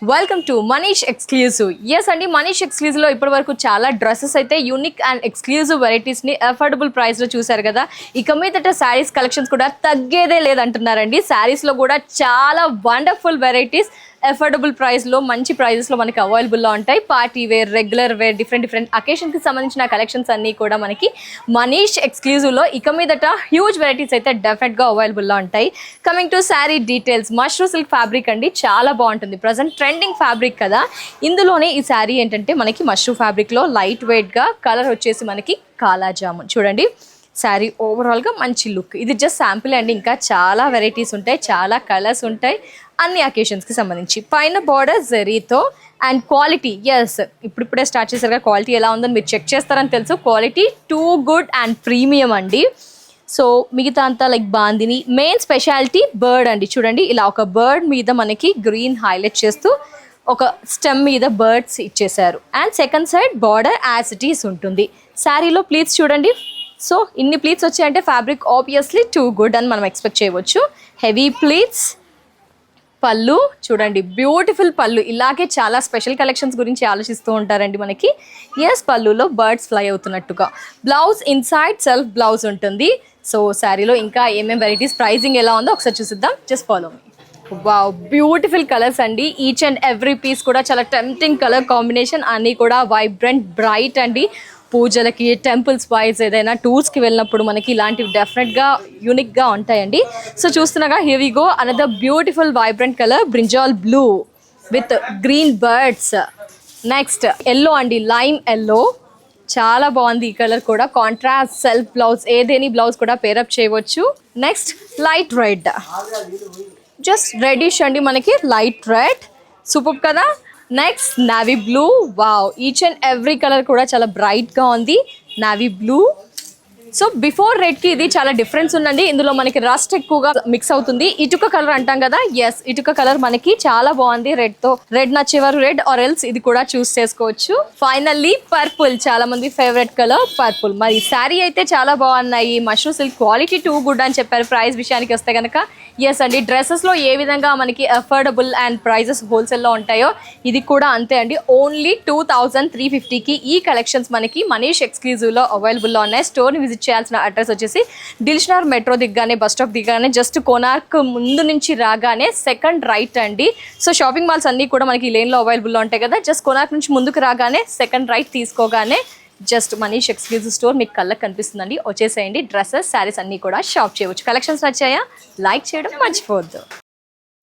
Welcome to Manish exclusive. Yes అండి, Manish exclusive లో ఇప్పటి వరకు చాలా డ్రెస్సెస్ అయితే యూనిక్ అండ్ ఎక్స్క్లూజివ్ వెరైటీస్ ని అఫోర్డబుల్ ప్రైస్ లో చూసారు కదా. ఇక మీదట శారీస్ కలెక్షన్స్ కూడా తగ్గేదే లేదంటున్నారండి. శారీస్ లో కూడా చాలా వండర్ఫుల్ వెరైటీస్ అఫోర్డబుల్ ప్రైస్ లో మంచి ప్రైజెస్ లో మనకి అవైలబుల్ లో ఉంటాయి. Party wear, regular wear, different occasion కి సంబంధించిన కలెక్షన్స్ అన్ని కూడా మనకి మనీష్ ఎక్స్క్లూజివ్ లో ఇక మీదట హ్యూజ్ వెరైటీస్ అయితే డెఫినెట్ గా అవైలబుల్ లో ఉంటాయి. Coming to sari details, mashru silk fabric అండి, చాలా బాగుంటుంది. ప్రజెంట్ ట్రెండింగ్ ఫ్యాబ్రిక్ కదా. ఇందులోనే ఈ శారీ ఏంటంటే మనకి మష్రూ ఫ్యాబ్రిక్ లో లైట్ వెయిట్ గా, కలర్ వచ్చేసి మనకి కాలా జామున్. చూడండి శారీ ఓవరాల్ గా మంచి లుక్. ఇది జస్ట్ శాంపుల్ అండి, ఇంకా చాలా వెరైటీస్ ఉంటాయి, చాలా కలర్స్ ఉంటాయి అన్ని అకేషన్స్ కి సంబంధించి. పైన బార్డర్ జరీతో అండ్ క్వాలిటీ, ఎస్ ఇప్పుడిప్పుడే స్టార్ట్ చేశారుగా, క్వాలిటీ ఎలా ఉందని మీరు చెక్ చేస్తారని తెలుసు. Quality too good and premium అండి. సో మిగతా అంతా like bandhani. Main speciality bird అండి. చూడండి ఇలా ఒక బర్డ్ మీద మనకి గ్రీన్ హైలైట్ చేస్తూ ఒక స్టెమ్ మీద బర్డ్స్ ఇచ్చేసారు. And second side border as it is ఉంటుంది. శారీలో ప్లీట్స్ చూడండి. సో ఇన్ని ప్లీట్స్ వచ్చాయంటే ఫ్యాబ్రిక్ ఆబ్వియస్లీ టూ గుడ్ అని మనం ఎక్స్పెక్ట్ చేయవచ్చు. Heavy pleats. పళ్ళు చూడండి, బ్యూటిఫుల్ పళ్ళు. ఇలాగే చాలా స్పెషల్ కలెక్షన్స్ గురించి ఆలోచిస్తూ ఉంటారండి మనకి. ఎస్, పళ్ళులో బర్డ్స్ ఫ్లై అవుతున్నట్టుగా. బ్లౌజ్ ఇన్సైడ్ సెల్ఫ్ బ్లౌజ్ ఉంటుంది. సో శారీలో ఇంకా ఏమేమి వెరైటీస్, ప్రైజింగ్ ఎలా ఉందో ఒకసారి చూసిద్దాం. Just follow me. Wow, beautiful colours అండి. ఈచ్ అండ్ ఎవ్రీ పీస్ కూడా చాలా టెంప్టింగ్ కలర్ కాంబినేషన్. అన్నీ కూడా వైబ్రెంట్, బ్రైట్ అండి. పూజలకి, టెంపుల్స్ వైజ్, ఏదైనా టూర్స్కి వెళ్ళినప్పుడు మనకి ఇలాంటివి డెఫినెట్గా యూనిక్గా ఉంటాయండి. సో చూస్తున్నాగా, here we go another beautiful vibrant colour, brinjal blue with green birds. Next yellow అండి, లైమ్ ఎల్లో. చాలా బాగుంది ఈ కలర్ కూడా. కాంట్రాస్ట్ సెల్ఫ్ బ్లౌజ్, ఏదేని బ్లౌజ్ కూడా పేరప్ చేయవచ్చు. Next light red, just reddish అండి మనకి, లైట్ రెడ్. సూపర్ కదా. Next navy blue. Wow, each and every colour కూడా చాలా బ్రైట్గా ఉంది. Navy blue. సో బిఫోర్ రెడ్కి ఇది చాలా డిఫరెన్స్ ఉందండి. ఇందులో మనకి రస్ట్ ఎక్కువగా మిక్స్ అవుతుంది. ఇటుక కలర్ అంటాం కదా, ఎస్ ఇటుక కలర్ మనకి చాలా బాగుంది. రెడ్తో, రెడ్ నచ్చేవారు రెడ్ ఆర్ ఎల్స్ ఇది కూడా చూస్ చేసుకోవచ్చు. ఫైనల్లీ పర్పుల్, చాలా మంది ఫేవరెట్ కలర్ పర్పుల్. మరి శారీ అయితే చాలా బాగున్నాయి. Mashru silk quality too good అని చెప్పారు. ప్రైస్ విషయానికి వస్తే కనుక ఎస్ అండి, డ్రెస్సెస్లో ఏ విధంగా మనకి అఫోర్డబుల్ అండ్ ప్రైజెస్ హోల్సేల్లో ఉంటాయో ఇది కూడా అంతే అండి. ఓన్లీ 2350కి ఈ కలెక్షన్స్ మనకి మనీష్ ఎక్స్క్లూజివ్లో అవైలబుల్లో ఉన్నాయి. స్టోర్ని విజిట్ చేయాల్సిన అడ్రస్ వచ్చేసి దిల్షనర్ మెట్రో దిగ్గానే, బస్ స్టాప్ దిగ్గానే, జస్ట్ కోనార్క్ ముందు నుంచి రాగానే సెకండ్ రైట్ అండి. సో షాపింగ్ మాల్స్ అన్నీ కూడా మనకి ఈ లేన్లో అవైలబుల్లో ఉంటాయి కదా. జస్ట్ కోనార్క్ నుంచి ముందుకు రాగానే సెకండ్ రైట్ తీసుకోగానే జస్ట్ మనీష్ ఎక్స్క్లూజివ్ స్టోర్ మీకు కళ్ళకి కనిపిస్తుందండి. వచ్చేసేయండి. డ్రెస్సెస్, శారీస్ అన్నీ కూడా షాప్ చేయవచ్చు. కలెక్షన్స్ నచ్చాయా? లైక్ చేయడం మర్చిపోవద్దు.